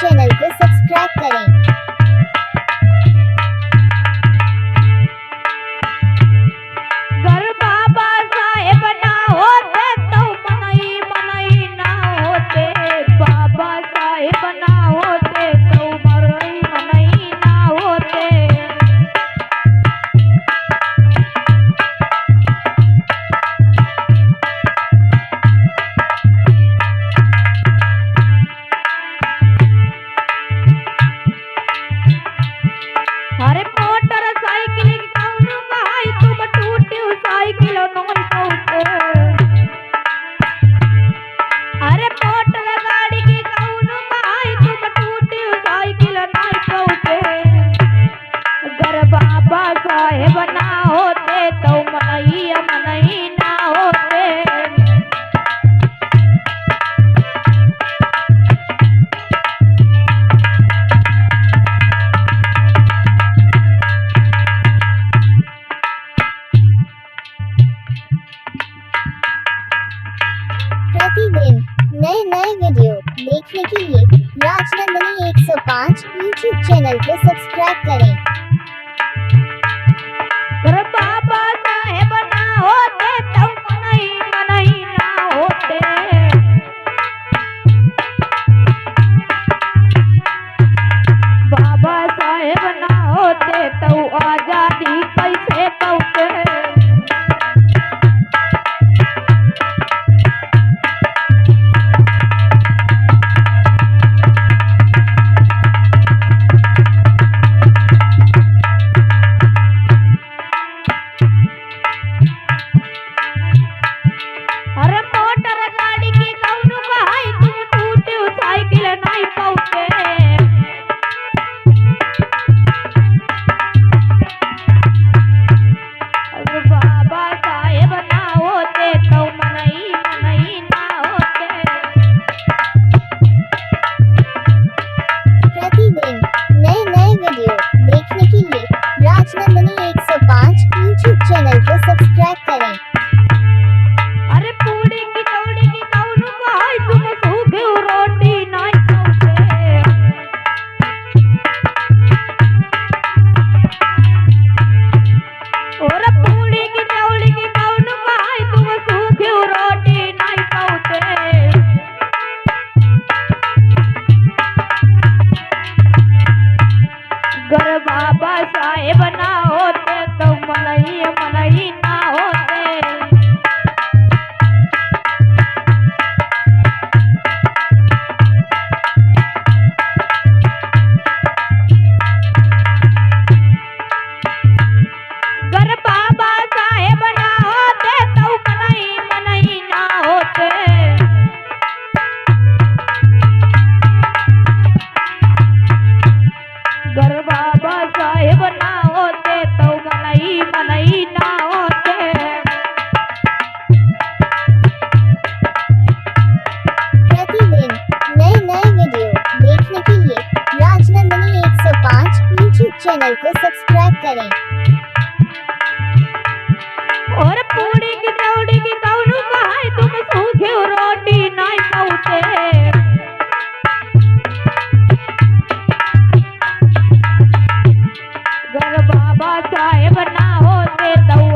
Channel को subscribe करें। घर बाबा साहेब ना होते तो मनई मनई ना होते, बाबा साहेब ना होते तो मनई मनई ना होते। अरे मोटर साइकिल कौन कहाई तुम टूटी साइकिल नोई कहते। अरे मोटर गाड़ी की कौन कहाई तुम टूटी साइकिल नोई कहते। अगर बाबा साहेब ना होते तो मनई मनई ना होते। प्रतिदिन नए नए वीडियो देखने के लिए राजनंदिनी 105 यूट्यूब चैनल को सब्सक्राइब करें। अरे बाबा साहेब ना होते तो मनई मनई ना होते। बाबा साहेब ना होते तो आजादी कैसे पाते। अरे मोटर गाड़ी की कौन कहाई तुम टूटी साइकिल नहीं पाते। अरे बाबा साहेब ना होते तो मनई मनई ना होते। प्रतिदिन नए नए वीडियो देखने के लिए राजनंदिनी 105 यूट्यूब चैनल को सब्सक्राइब करें। अरे पूड़ी की चौड़ी की कौन कहाई तुम सूखी रोटी नहीं खाते। और पूड़ी की चौड़ी की कौन कहाई तुम सूखी रोटी नहीं खाते। घर बाबा साहेब ना होते तो मनई मनई ना होते। घर बाबा साहेब ना होते तो मनई मनई ना होते। घर बाबा साहेब ना होते तो मनई मनई ना होते। प्रतिदिन नए नए वीडियो देखने के लिए राजनंदिनी 105 यूट्यूब चैनल को सब्सक्राइब करें। और पूड़ी की चौड़ी की कौन कहाई तुम सूखी रोटी नहीं खाते। घर बाबा साहेब ना होते तो